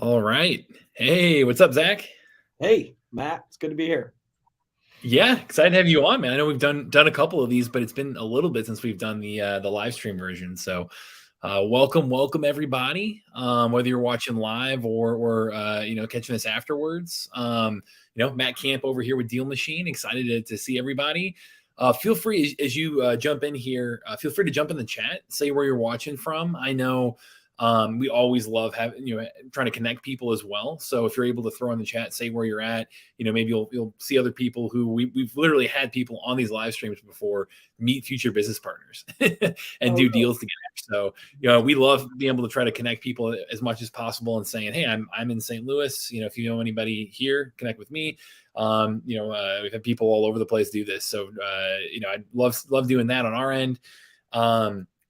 All right. Hey, what's up, Zach? Hey, Matt, it's good to be here. Yeah, excited to have you on, man. I know we've done a couple of these, but it's been a little bit since we've done the live stream version. So, welcome everybody. Whether you're watching live or catching this afterwards. Matt Camp over here with DealMachine. Excited to see everybody. Feel free as you jump in here. Feel free to jump in the chat. Say where you're watching from. I know we always love trying to connect people as well. So if you're able to throw in the chat, say where you're at. Maybe you'll see other people who we've literally had people on these live streams before meet future business partners and do deals together. So we love being able to try to connect people as much as possible and saying, hey, I'm in St. Louis. If you know anybody here, connect with me. We've had people all over the place do this. So I love doing that on our end.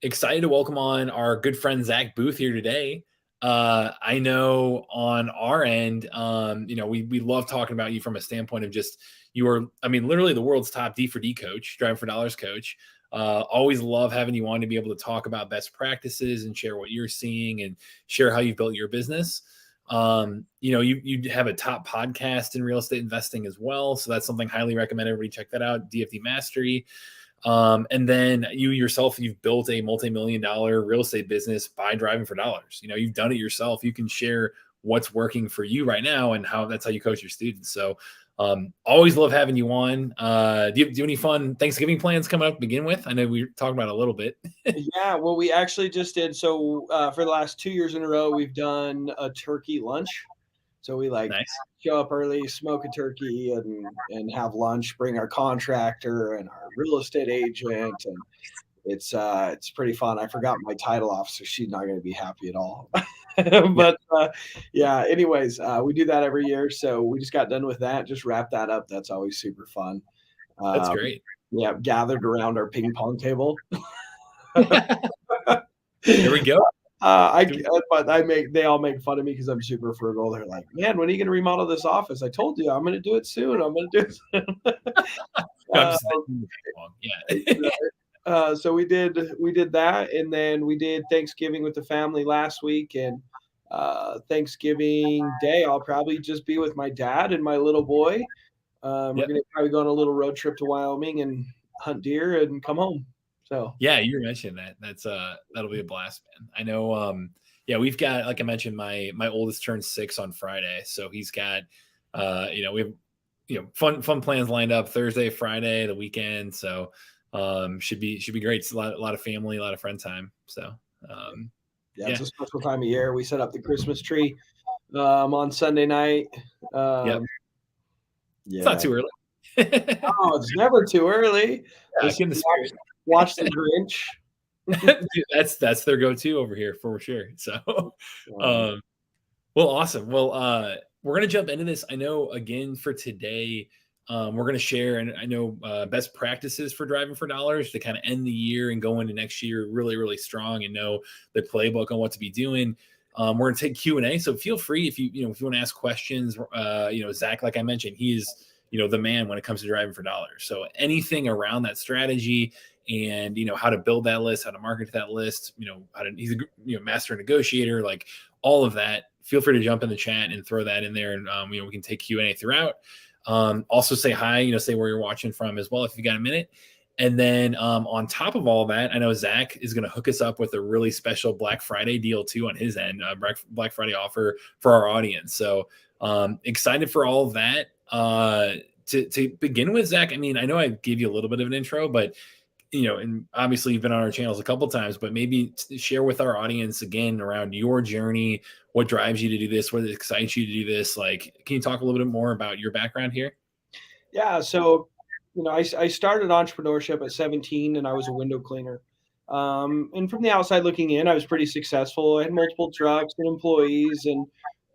Excited to welcome on our good friend Zack Boothe here today. I know on our end, we love talking about you from a standpoint of just literally the world's top D4D coach, Driving for Dollars coach. Always love having you on to be able to talk about best practices and share what you're seeing and share how you've built your business. You have a top podcast in real estate investing as well. So that's something highly recommend everybody check that out. DFD Mastery. And then you yourself, you've built a multi-million-dollar real estate business by driving for dollars. You've done it yourself. You can share what's working for you right now and that's how you coach your students. So always love having you on. Do you have any fun Thanksgiving plans coming up to begin with? I know we were talking about it a little bit. Yeah, well, we actually just did. So for the last 2 years in a row, we've done a turkey lunch. So we Nice. show up early, smoke a turkey, and have lunch. Bring our contractor and our real estate agent, and it's pretty fun. I forgot my title officer; she's not going to be happy at all. But yeah. Anyways, we do that every year. So we just got done with that. Just wrap that up. That's always super fun. That's great. Yeah, gathered around our ping pong table. Here we go. They all make fun of me because I'm super frugal. They're like, "Man, when are you going to remodel this office?" I told you I'm going to do it soon. I'm going to do it soon. So we did that, and then we did Thanksgiving with the family last week, and Thanksgiving Day I'll probably just be with my dad and my little boy. We're going to probably go on a little road trip to Wyoming and hunt deer and come home. So yeah, you were mentioning that. That'll be a blast, man. I know. We've got, like I mentioned, my oldest turned 6 on Friday, so he's got, we have fun plans lined up Thursday, Friday, the weekend. So should be great. It's a lot of family, a lot of friend time. So it's a special time of year. We set up the Christmas tree on Sunday night. Yeah, it's not too early. Oh, it's never too early. Yeah, watch the Grinch. Dude, that's their go-to over here for sure. So, well, awesome. Well, we're gonna jump into this. I know again for today, we're gonna share, and I know best practices for driving for dollars to kind of end the year and go into next year really, really strong and know the playbook on what to be doing. We're gonna take Q&A, so feel free if you want to ask questions. Zach, like I mentioned, he's the man when it comes to driving for dollars. So anything around that strategy and how to build that list, how to market that list, he's a master negotiator, like all of that. Feel free to jump in the chat and throw that in there, and we can take Q&A throughout. Also say hi, say where you're watching from as well if you got a minute. And then on top of all that, I know Zach is going to hook us up with a really special Black Friday deal too on his end, Black Friday offer for our audience. So excited for all of that. To begin with, Zach, I know I gave you a little bit of an intro, but and obviously you've been on our channels a couple times, but maybe share with our audience again around your journey, what drives you to do this, what excites you to do this. Like, can you talk a little bit more about your background here? Yeah. So, I started entrepreneurship at 17 and I was a window cleaner. And from the outside looking in, I was pretty successful. I had multiple trucks and employees,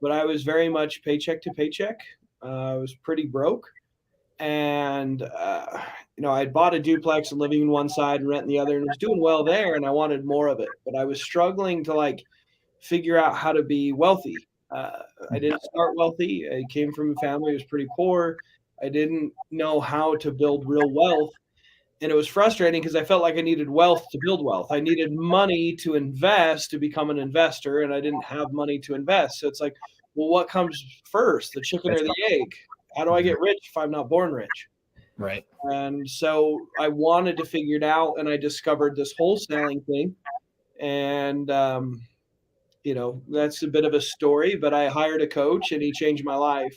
but I was very much paycheck to paycheck. I was pretty broke. And, I'd bought a duplex and living in one side and renting the other, and was doing well there. And I wanted more of it, but I was struggling to figure out how to be wealthy. I didn't start wealthy. I came from a family that was pretty poor. I didn't know how to build real wealth. And it was frustrating because I felt like I needed wealth to build wealth. I needed money to invest to become an investor, and I didn't have money to invest. So it's like, well, what comes first, the chicken or the egg? How do I get rich if I'm not born rich? Right. And so I wanted to figure it out, and I discovered this wholesaling thing. And, that's a bit of a story, but I hired a coach and he changed my life.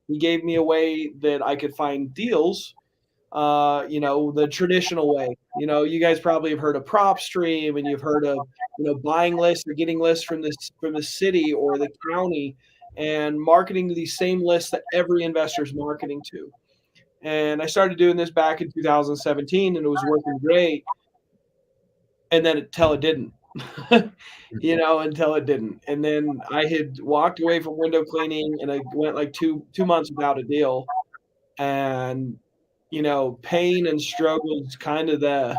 He gave me a way that I could find deals, the traditional way. You guys probably have heard of prop stream, and you've heard of, buying lists or getting lists from the city or the county and marketing to these same lists that every investor is marketing to. And I started doing this back in 2017 and it was working great. And then until it didn't, until it didn't. And then I had walked away from window cleaning and I went like two months without a deal. And, pain and struggle is kind of the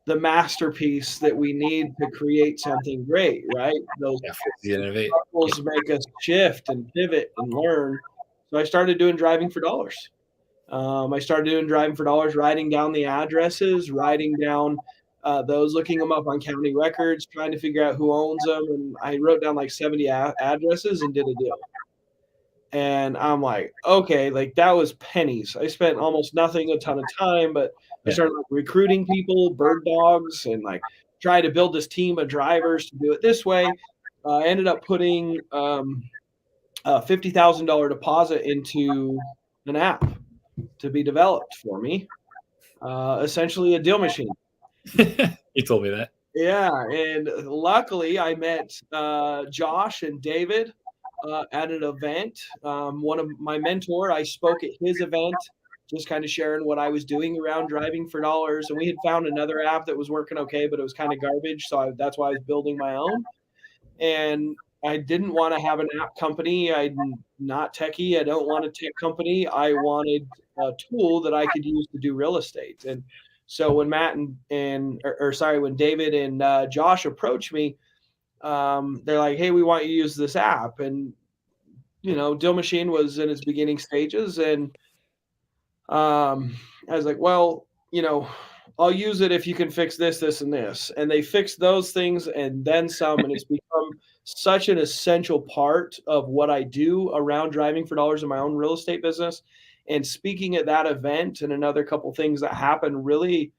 masterpiece that we need to create something great, right? Those innovate. struggles make us shift and pivot and learn. So I started doing driving for dollars. I started doing driving for dollars, writing down the addresses, writing down those, looking them up on county records, trying to figure out who owns them. And I wrote down like 70 addresses and did a deal. And I'm like, okay, like that was pennies. I spent almost nothing, a ton of time, but I started like recruiting people, bird dogs, and like try to build this team of drivers to do it this way. I ended up putting a $50,000 deposit into an app to be developed for me, essentially a deal machine. You told me that. Yeah, and luckily I met Josh and David at an event. One of my mentor, I spoke at his event, just kind of sharing what I was doing around driving for dollars. And we had found another app that was working okay, but it was kind of garbage. So that's why I was building my own. And I didn't want to have an app company. I'm not techie. I don't want a tech company. I wanted a tool that I could use to do real estate. And so when when David and Josh approached me, they're like, hey, we want you to use this app. And, DealMachine was in its beginning stages. And I was like, well, I'll use it if you can fix this, this, and this. And they fixed those things and then some. And it's become such an essential part of what I do around driving for dollars in my own real estate business. And speaking at that event and another couple things that happened really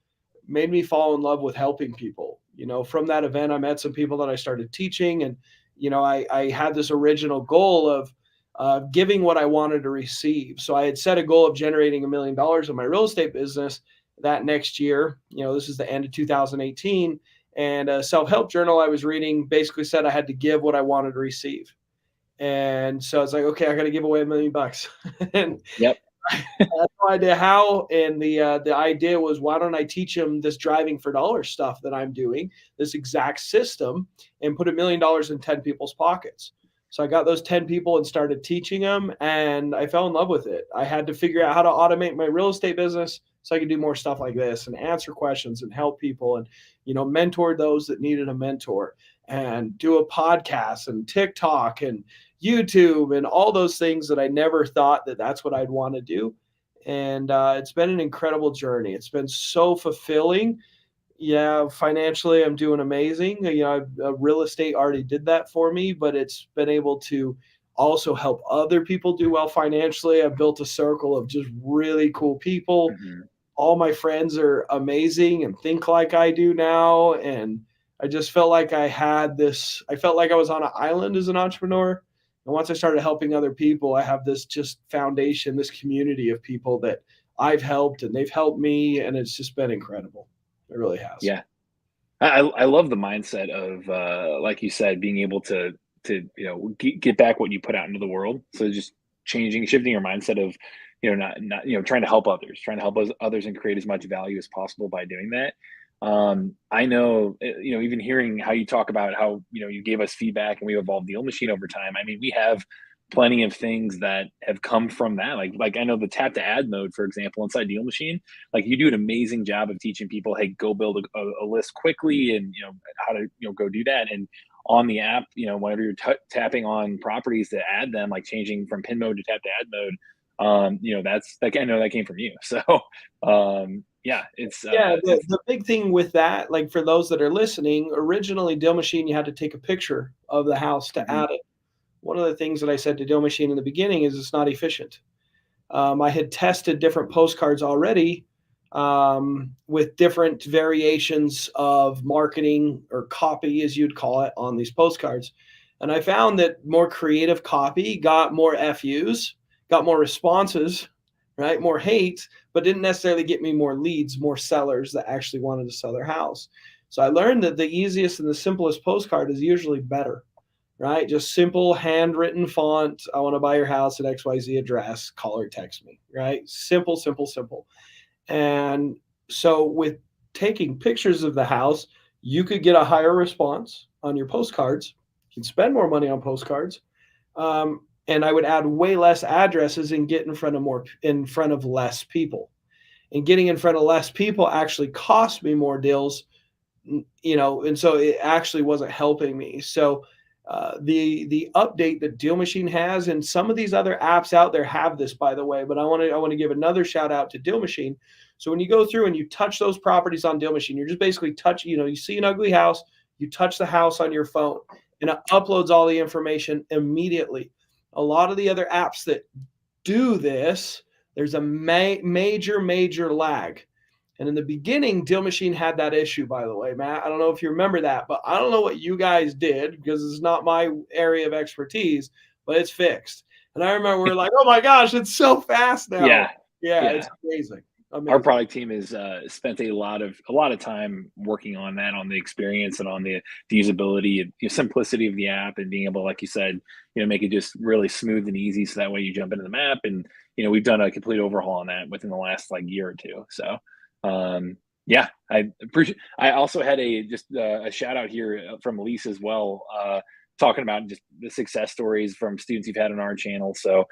made me fall in love with helping people. From that event, I met some people that I started teaching. And, I had this original goal of giving what I wanted to receive. So I had set a goal of generating $1 million in my real estate business that next year. This is the end of 2018. And a self-help journal I was reading basically said I had to give what I wanted to receive. And so I was like, okay, I got to give away $1 million. And yep. I had no idea how. And the idea was, why don't I teach them this driving for dollars stuff that I'm doing, this exact system, and put $1 million in 10 people's pockets. So I got those 10 people and started teaching them, and I fell in love with it. I had to figure out how to automate my real estate business so I could do more stuff like this and answer questions and help people and, mentor those that needed a mentor and do a podcast and TikTok and YouTube and all those things that I never thought that that's what I'd want to do. And it's been an incredible journey. It's been so fulfilling. Yeah, financially, I'm doing amazing. Real estate already did that for me, but it's been able to also help other people do well financially. I've built a circle of just really cool people. Mm-hmm. All my friends are amazing and think like I do now. And I just felt like I felt like I was on an island as an entrepreneur. And once I started helping other people, I have this just foundation, this community of people that I've helped and they've helped me. And it's just been incredible. It really has. Yeah. I love the mindset of, like you said, being able to get back what you put out into the world. So just shifting your mindset of, not trying to help others and create as much value as possible by doing that. I know, even hearing how you talk about how, you gave us feedback and we evolved DealMachine over time. I mean, we have plenty of things that have come from that. Like I know the tap to ad mode, for example, inside DealMachine, like you do an amazing job of teaching people, hey, go build a list quickly and, how to, go do that. And on the app, whenever you're tapping on properties to add them, like changing from pin mode to tap to ad mode, that's like, I know that came from you. So, it's the big thing with that, like for those that are listening, originally DealMachine, you had to take a picture of the house to add it. one of the things that I said to DealMachine in the beginning is it's not efficient. I had tested different postcards already with different variations of marketing or copy, as you'd call it, on these postcards. And I found that more creative copy got more FUs, got more responses, right? More hate, but didn't necessarily get me more leads, more sellers that actually wanted to sell their house. So I learned that the easiest and the simplest postcard is usually better, right? Just simple handwritten font. I want to buy your house at XYZ address, call or text me, right? Simple, simple, simple. And so with taking pictures of the house, you could get a higher response on your postcards. You can spend more money on postcards. And I would add way less addresses and get in front of less people. And getting in front of less people actually cost me more deals, and so it actually wasn't helping me. So the update that DealMachine has, and some of these other apps out there have this, by the way, but I want to give another shout out to DealMachine. So when you go through and you touch those properties on DealMachine, you're just basically you see an ugly house, you touch the house on your phone, and it uploads all the information immediately. A lot of the other apps that do this, there's a major lag. And in the beginning, DealMachine had that issue, by the way, Matt. I don't know if you remember that, but I don't know what you guys did because it's not my area of expertise, but it's fixed. And I remember we were like, oh my gosh, it's so fast now. Yeah. It's amazing. Our product team has spent a lot of time working on that, on the experience and on the usability and simplicity of the app, and being able, like you said, make it just really smooth and easy. So that way you jump into the map, and we've done a complete overhaul on that within the last year or two. So I appreciate. I also had a shout out here from Elise as well, talking about just the success stories from students you've had on our channel. So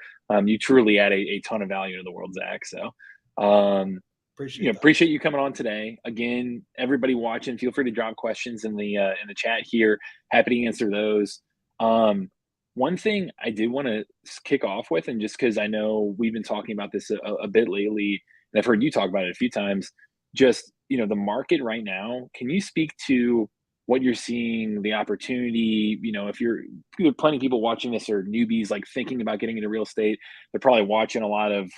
you truly add a ton of value to the world, Zach. So appreciate you coming on today. Again, everybody watching, feel free to drop questions in the chat here. Happy to answer those. One thing I did want to kick off with, and just because I know we've been talking about this a bit lately, and I've heard you talk about it a few times, just the market right now. Can you speak to what you're seeing, the opportunity? If you're plenty of people watching this are newbies, thinking about getting into real estate, they're probably watching a lot of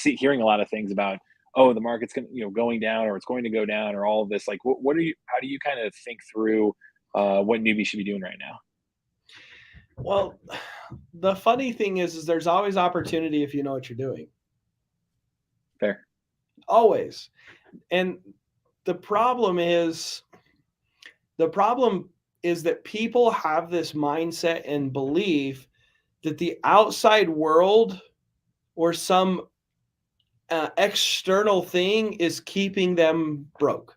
hearing a lot of things about, the market's going down, or it's going to go down, or all of this. How do you kind of think through what newbies should be doing right now? Well, the funny thing is there's always opportunity if you know what you're doing. Fair. Always. And the problem is that people have this mindset and belief that the outside world or some external thing is keeping them broke.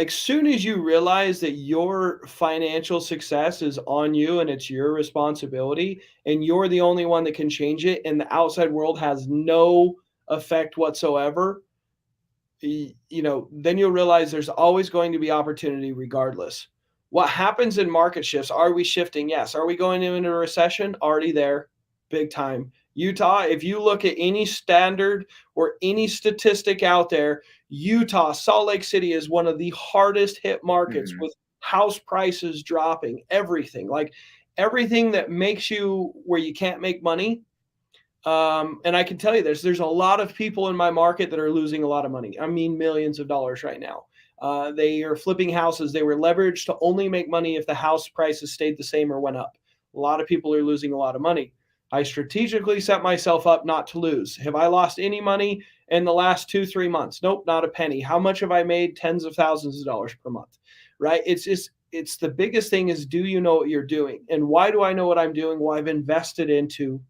Soon as you realize that your financial success is on you and it's your responsibility and you're the only one that can change it, and the outside world has no effect whatsoever, then you'll realize there's always going to be opportunity regardless. What happens in market shifts? Are we shifting? Yes. Are we going into a recession? Already there, big time. Utah, if you look at any standard or any statistic out there, Utah, Salt Lake City is one of the hardest hit markets with house prices dropping, everything. Everything that makes you where you can't make money. And I can tell you there's a lot of people in my market that are losing a lot of money. I mean, millions of dollars right now. They are flipping houses. They were leveraged to only make money if the house prices stayed the same or went up. A lot of people are losing a lot of money. I strategically set myself up not to lose. Have I lost any money in the last 2-3 months? Nope, not a penny. How much have I made? Tens of thousands of dollars per month, right? It's the biggest thing is, do you know what you're doing? And why do I know what I'm doing? Well, I've invested into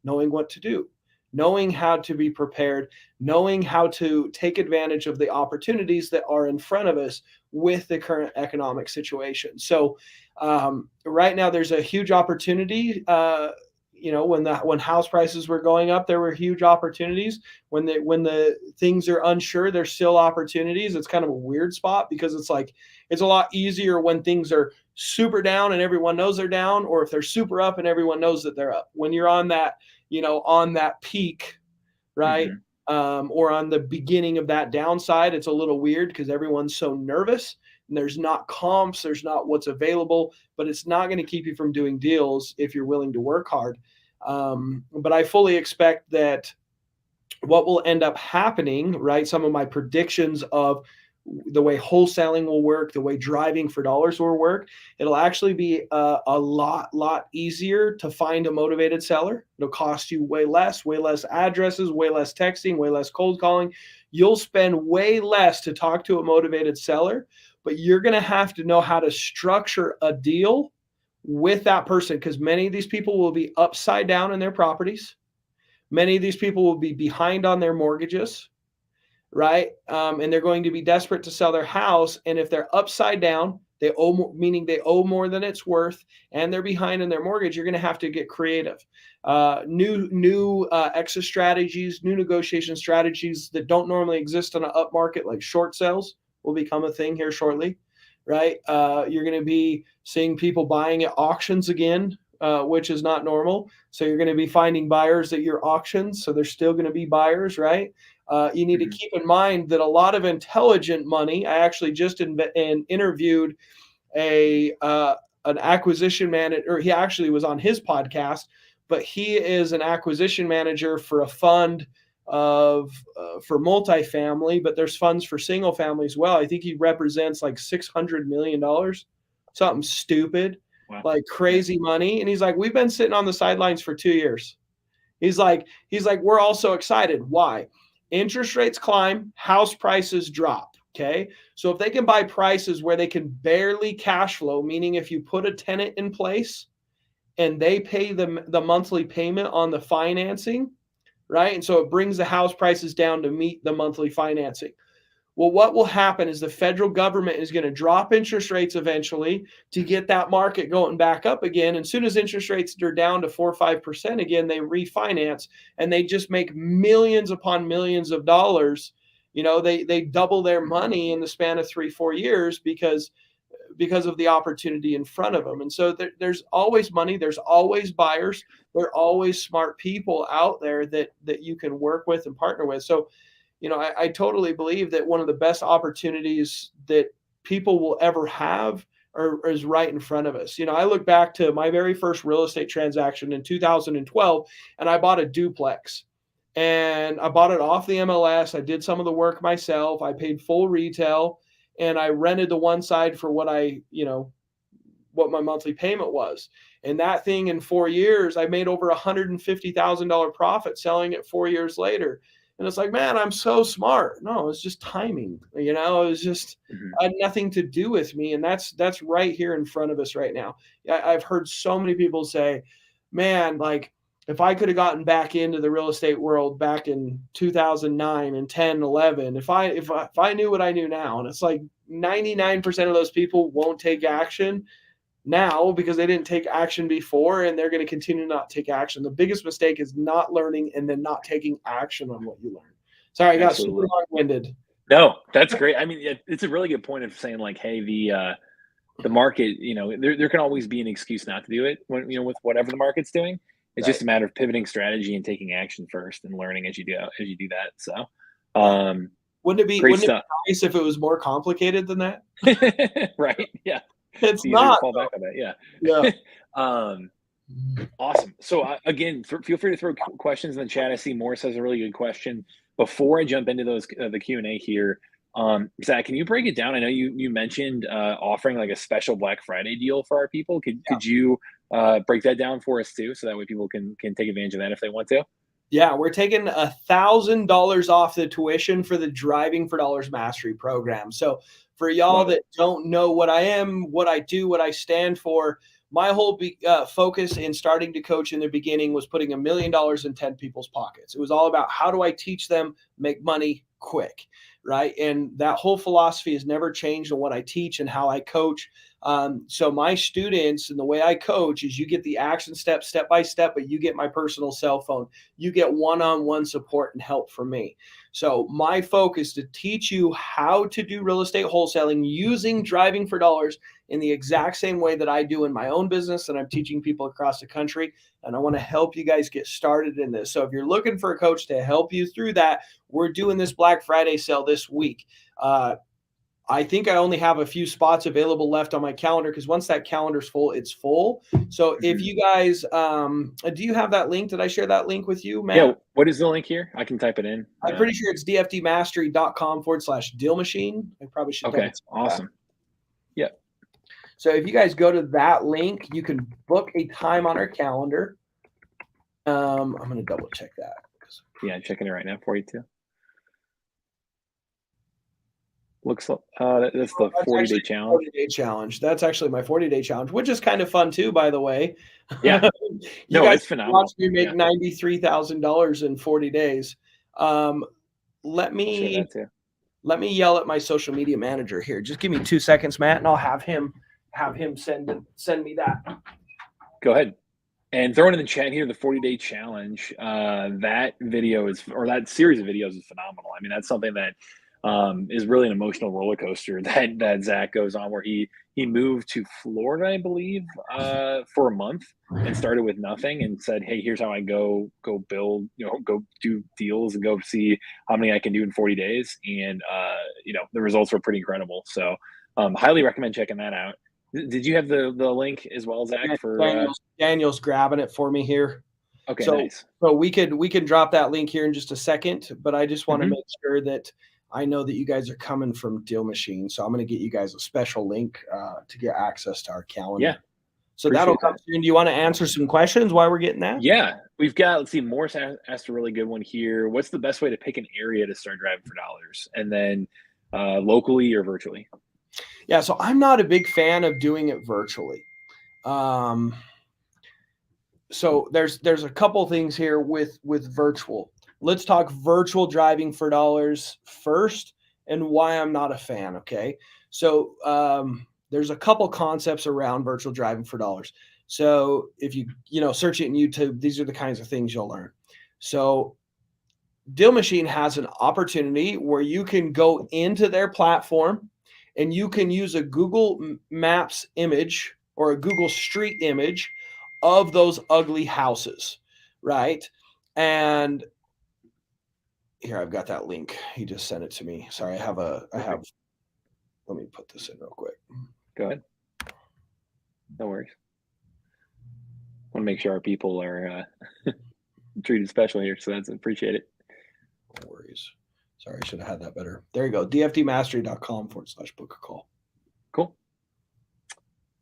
knowing what to do, knowing how to be prepared, knowing how to take advantage of the opportunities that are in front of us with the current economic situation. So right now there's a huge opportunity. When house prices were going up, there were huge opportunities. When the things are unsure, there's still opportunities. It's kind of a weird spot because it's a lot easier when things are super down and everyone knows they're down, or if they're super up and everyone knows that they're up. When you're on that, on that peak, right? Or on the beginning of that downside, it's a little weird because everyone's so nervous. and there's not comps, there's not what's available, but it's not going to keep you from doing deals if you're willing to work hard. But I fully expect that what will end up happening, right? Some of my predictions of the way wholesaling will work, the way driving for dollars will work, it'll actually be a lot easier to find a motivated seller. It'll cost you way less addresses, way less texting, way less cold calling. You'll spend way less to talk to a motivated seller, but you're going to have to know how to structure a deal with that person, because many of these people will be upside down in their properties. Many of these people will be behind on their mortgages, right? And they're going to be desperate to sell their house. And if they're upside down, they owe more, meaning they owe more than it's worth, and they're behind in their mortgage, you're going to have to get creative. New exit strategies, new negotiation strategies that don't normally exist on an up market, like short sales, will become a thing here shortly, right? You're going to be seeing people buying at auctions again, which is not normal. So you're going to be finding buyers at your auctions. So there's still going to be buyers, right? You need to keep in mind that a lot of intelligent money. I actually just interviewed an acquisition manager, or he actually was on his podcast, but he is an acquisition manager for a fund for multifamily, but there's funds for single family as well. I think he represents like $600 million, something stupid. Wow. Like crazy money. And he's like, we've been sitting on the sidelines for 2 years. He's like, we're all so excited. Why? Interest rates climb, house prices drop. Okay. So if they can buy prices where they can barely cash flow, meaning if you put a tenant in place and they pay the monthly payment on the financing, right? And so it brings the house prices down to meet the monthly financing. Well, what will happen is the federal government is going to drop interest rates eventually to get that market going back up again. And as soon as interest rates are down to 4 or 5% again, they refinance and they just make millions upon millions of dollars. You know, they double their money in the span of 3-4 years because of the opportunity in front of them. And so there's always money. There's always buyers. There are always smart people out there that you can work with and partner with. So, you know, I totally believe that one of the best opportunities that people will ever have is right in front of us. You know, I look back to my very first real estate transaction in 2012, and I bought a duplex. And I bought it off the MLS. I did some of the work myself. I paid full retail, and I rented the one side for what my monthly payment was. And that thing in 4 years, I made over $150,000 profit selling it 4 years later. And it's like, man, I'm so smart. No, it's just timing. You know, it was just had nothing to do with me. And that's right here in front of us right now. I've heard so many people say, man, like if I could have gotten back into the real estate world back in 2009 and 10, 11, if I knew what I knew now, and it's like 99% of those people won't take action now because they didn't take action before, and they're going to continue to not take action. The biggest mistake is not learning and then not taking action on what you learn. Sorry, I got super long-winded. No, that's great. I mean, it's a really good point of saying like, hey, the market, you know, there can always be an excuse not to do it when, you know, with whatever the market's doing. It's just a matter of pivoting strategy and taking action first and learning as you do that. So, wouldn't it be nice if it was more complicated than that? Right. Yeah. It's not. Fall back on that. Yeah. Yeah. Awesome. So again, feel free to throw questions in the chat. I see Morris has a really good question. Before I jump into those, the Q&A here, Zach, can you break it down? I know you mentioned offering like a special Black Friday deal for our people. Could you break that down for us too, so that way people can take advantage of that if they want to? Yeah, we're taking $1,000 off the tuition for the Driving for Dollars Mastery program. So for y'all that don't know what I am, what I do, what I stand for, my whole focus in starting to coach in the beginning was putting $1 million in 10 people's pockets. It was all about how do I teach them make money quick, right? And that whole philosophy has never changed in what I teach and how I coach. So my students and the way I coach is you get the action steps step by step, but you get my personal cell phone. You get one-on-one support and help from me. So my focus is to teach you how to do real estate wholesaling using Driving for Dollars in the exact same way that I do in my own business and I'm teaching people across the country. And I want to help you guys get started in this. So if you're looking for a coach to help you through that, we're doing this Black Friday sale this week. I think I only have a few spots available left on my calendar because once that calendar's full, it's full. So if you guys, do you have that link? Did I share that link with you, Matt? Yeah. What is the link here? I can type it in. I'm pretty sure it's dftmastery.com/DealMachine. I probably should. Okay. Awesome. Yeah. So if you guys go to that link, you can book a time on our calendar. I'm going to double check that. Yeah, I'm checking it right now for you too. Looks like that's the 40-day challenge. 40-day challenge. That's actually my 40-day challenge, which is kind of fun too, by the way. Yeah. You guys it's phenomenal. Watch me make $93,000 in 40 days. Let me yell at my social media manager here. Just give me 2 seconds, Matt, and I'll have him send me that. Go ahead. And throwing in the chat here, the 40-day challenge, that video that series of videos is phenomenal. I mean, that's something that is really an emotional roller coaster that Zach goes on, where he moved to Florida, I believe, for a month and started with nothing and said, hey, here's how I go build, go do deals and go see how many I can do in 40 days. And, the results were pretty incredible. So highly recommend checking that out. Did you have the link as well, Zach? Daniel's grabbing it for me here. Okay, so, nice. So we can drop that link here in just a second, but I just want to make sure that I know that you guys are coming from DealMachine, so I'm going to get you guys a special link to get access to our calendar. Yeah. So that'll come soon. Do you want to answer some questions while we're getting that? Yeah. We've got, let's see, Morris asked a really good one here. What's the best way to pick an area to start driving for dollars? And then locally or virtually? Yeah, so I'm not a big fan of doing it virtually. So there's a couple things here with virtual. Let's talk virtual driving for dollars first and why I'm not a fan, okay? So there's a couple concepts around virtual driving for dollars. So if you search it in YouTube, these are the kinds of things you'll learn. So DealMachine has an opportunity where you can go into their platform and you can use a Google Maps image or a Google Street image of those ugly houses, right? And here, I've got that link. He just sent it to me. Sorry, let me put this in real quick. Go ahead. No worries. Want to make sure our people are treated special here, so that's appreciate it. No worries. Sorry, I should have had that better. There you go. dftmastery.com/book a call. Cool.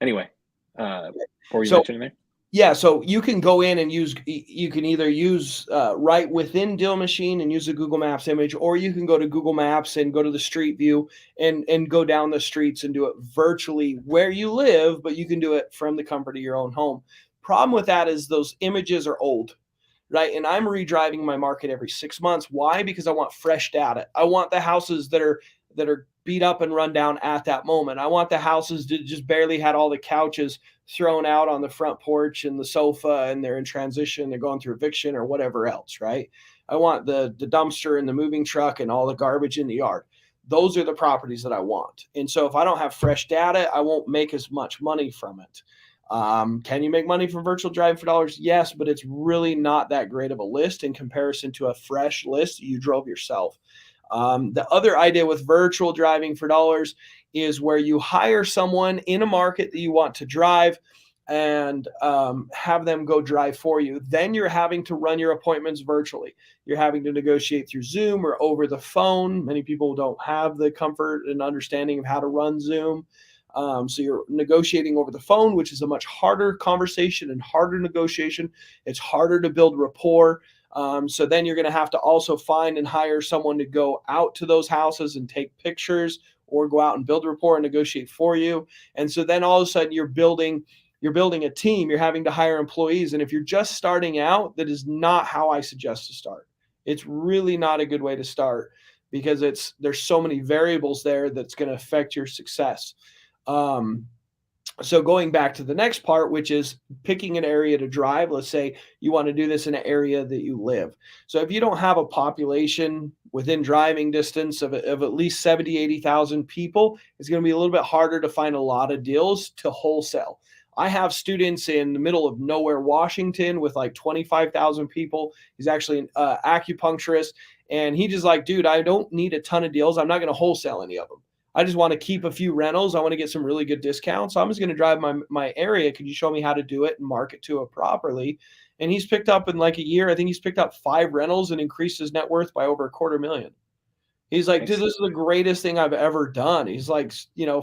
Anyway, before you mention there. Yeah, so you can go in and you can either use right within DealMachine and use a Google Maps image, or you can go to Google Maps and go to the street view and go down the streets and do it virtually where you live, but you can do it from the comfort of your own home. Problem with that is those images are old, right? And I'm redriving my market every 6 months. Why? Because I want fresh data. I want the houses that are beat up and run down at that moment. I want the houses that just barely had all the couches thrown out on the front porch and the sofa, and they're in transition, they're going through eviction or whatever else, right? I want the dumpster and the moving truck and all the garbage in the yard. Those are the properties that I want. And so if I don't have fresh data, I won't make as much money from it. Can you make money from virtual driving for dollars? Yes, but it's really not that great of a list in comparison to a fresh list you drove yourself. The other idea with virtual driving for dollars is where you hire someone in a market that you want to drive and have them go drive for you. Then you're having to run your appointments virtually. You're having to negotiate through Zoom or over the phone. Many people don't have the comfort and understanding of how to run Zoom. So you're negotiating over the phone, which is a much harder conversation and harder negotiation. It's harder to build rapport. So then you're going to have to also find and hire someone to go out to those houses and take pictures or go out and build rapport and negotiate for you. And so then all of a sudden you're building a team, you're having to hire employees. And if you're just starting out, that is not how I suggest to start. It's really not a good way to start because there's so many variables there that's going to affect your success. So going back to the next part, which is picking an area to drive. Let's say you want to do this in an area that you live. So if you don't have a population within driving distance of at least 70, 80,000 people, it's going to be a little bit harder to find a lot of deals to wholesale. I have students in the middle of nowhere, Washington, with like 25,000 people. He's actually an acupuncturist. And he just like, dude, I don't need a ton of deals. I'm not going to wholesale any of them. I just want to keep a few rentals. I want to get some really good discounts. So I'm just going to drive my area. Could you show me how to do it and market to it properly? And he's picked up in like a year, I think he's picked up 5 rentals and increased his net worth by over $250,000. He's like, dude, Nice. this is the greatest thing I've ever done. He's like,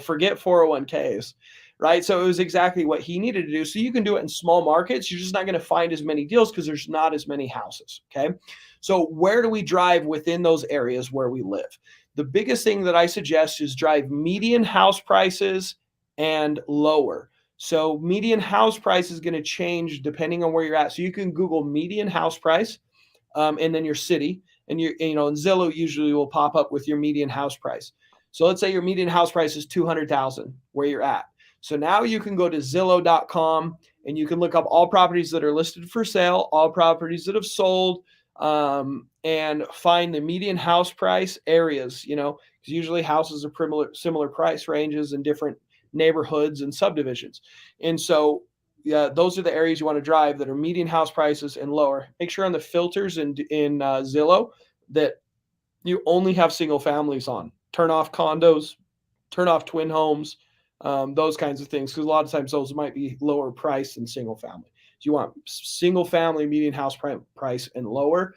forget 401ks, right? So it was exactly what he needed to do. So you can do it in small markets. You're just not going to find as many deals because there's not as many houses. Okay. So where do we drive within those areas where we live? The biggest thing that I suggest is drive median house prices and lower. So median house price is going to change depending on where you're at. So you can Google median house price and then your city, and and Zillow usually will pop up with your median house price. So let's say your median house price is 200,000 where you're at. So now you can go to Zillow.com and you can look up all properties that are listed for sale, all properties that have sold, and find the median house price areas, because usually houses are similar price ranges in different neighborhoods and subdivisions. And so those are the areas you want to drive that are median house prices and lower. Make sure on the filters in Zillow that you only have single families on. Turn off condos, turn off twin homes, those kinds of things, because a lot of times those might be lower price than single family. So you want single family median house price and lower.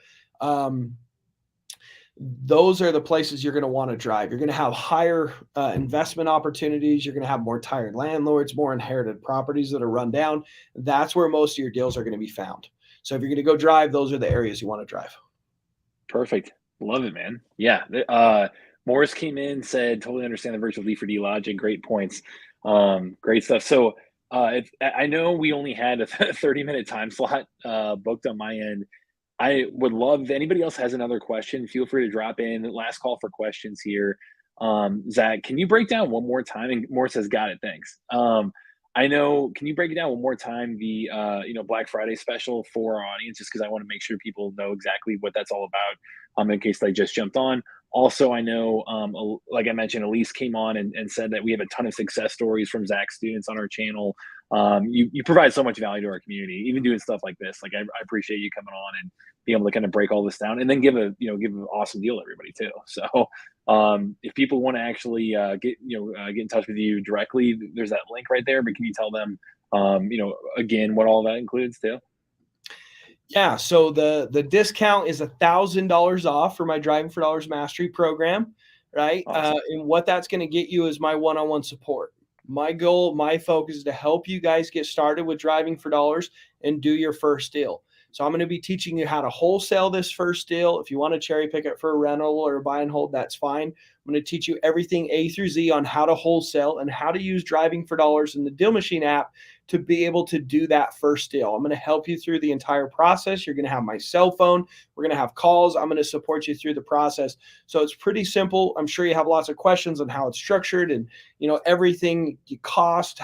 Those are the places you're going to want to drive. You're going to have higher investment opportunities. You're going to have more tired landlords, more inherited properties that are run down. That's where most of your deals are going to be found. So if you're going to go drive, those are the areas you want to drive. Perfect. Love it, man. Yeah. Morris came in, said, totally understand the virtual D4D logic. Great points. Great stuff. So I know we only had a 30-minute time slot booked on my end. I would love, if anybody else has another question, feel free to drop in. Last call for questions here. Zach, can you break down one more time? And Morris says, got it. Thanks. I know, can you break it down one more time, the Black Friday special for our audience, just because I want to make sure people know exactly what that's all about, in case they just jumped on. Also, I know, like I mentioned, Elise came on and said that we have a ton of success stories from Zach's students on our channel. You provide so much value to our community, even doing stuff like this. Like I appreciate you coming on and being able to kind of break all this down, and then give an awesome deal to everybody too. So if people want to actually get in touch with you directly, there's that link right there. But can you tell them, again, what all that includes too? Yeah, so the discount is $1,000 off for my Driving for Dollars Mastery program, right? Awesome. And what that's going to get you is my one-on-one support. My goal, my focus is to help you guys get started with Driving for Dollars and do your first deal. So I'm going to be teaching you how to wholesale this first deal. If you want to cherry pick it for a rental or a buy and hold, that's fine. I'm going to teach you everything A through Z on how to wholesale and how to use Driving for Dollars in the DealMachine app to be able to do that first deal. I'm going to help you through the entire process. You're going to have my cell phone. We're going to have calls. I'm going to support you through the process. So it's pretty simple. I'm sure you have lots of questions on how it's structured and, everything you cost,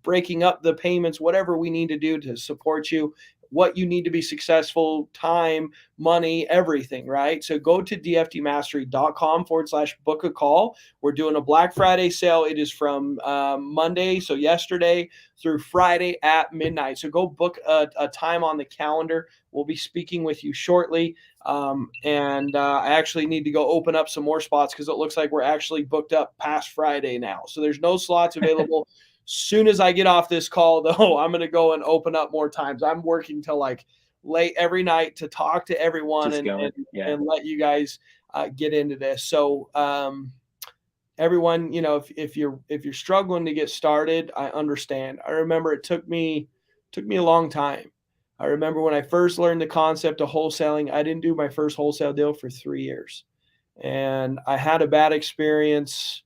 breaking up the payments, whatever we need to do to support you, what you need to be successful, time, money, everything, right? So go to dfdmastery.com/book a call. We're doing a Black Friday sale. It is from Monday, so yesterday, through Friday at midnight. So go book a time on the calendar. We'll be speaking with you shortly. And I actually need to go open up some more spots because it looks like we're actually booked up past Friday now. So there's no slots available. Soon as I get off this call, though, I'm going to go and open up more times. I'm working till like late every night to talk to everyone and let you guys get into this. So everyone, if you're struggling to get started, I understand. I remember it took me a long time. I remember when I first learned the concept of wholesaling, I didn't do my first wholesale deal for 3 years. And I had a bad experience,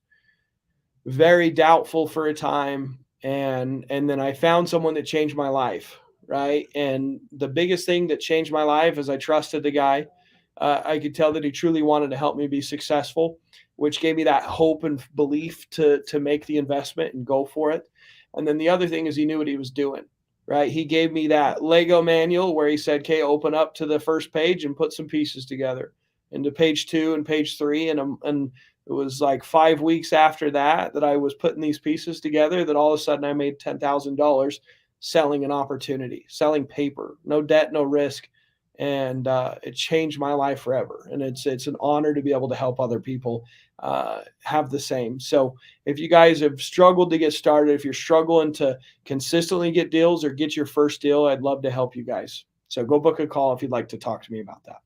very doubtful for a time. And then I found someone that changed my life, right? And the biggest thing that changed my life is I trusted the guy. I could tell that he truly wanted to help me be successful, which gave me that hope and belief to make the investment and go for it. And then the other thing is he knew what he was doing, right? He gave me that Lego manual where he said, okay, open up to the first page and put some pieces together into page 2 and page 3. And it was like 5 weeks after that I was putting these pieces together that all of a sudden I made $10,000 selling an opportunity, selling paper, no debt, no risk. and it changed my life forever. And it's an honor to be able to help other people have the same. So if you guys have struggled to get started, if you're struggling to consistently get deals or get your first deal, I'd love to help you guys. So go book a call if you'd like to talk to me about that.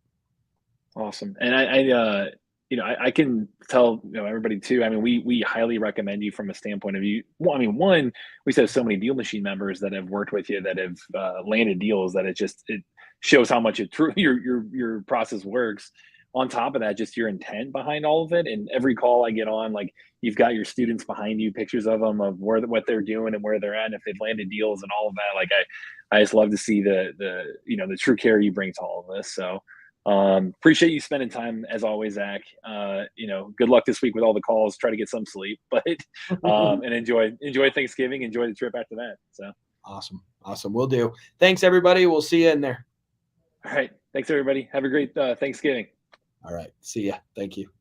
Awesome. And I can tell everybody too. I mean, we highly recommend you from a standpoint of you. Well, I mean, one, we have so many DealMachine members that have worked with you that have landed deals that it shows how much your process works. On top of that, just your intent behind all of it. And every call I get on, like, you've got your students behind you, pictures of them, of what they're doing and where they're at, and if they've landed deals and all of that. Like, I just love to see the true care you bring to all of this. So appreciate you spending time as always, Zack. Good luck this week with all the calls. Try to get some sleep, but and enjoy Thanksgiving. Enjoy the trip after that. So awesome. We'll do. Thanks, everybody. We'll see you in there. All right. Thanks, everybody. Have a great Thanksgiving. All right. See ya. Thank you.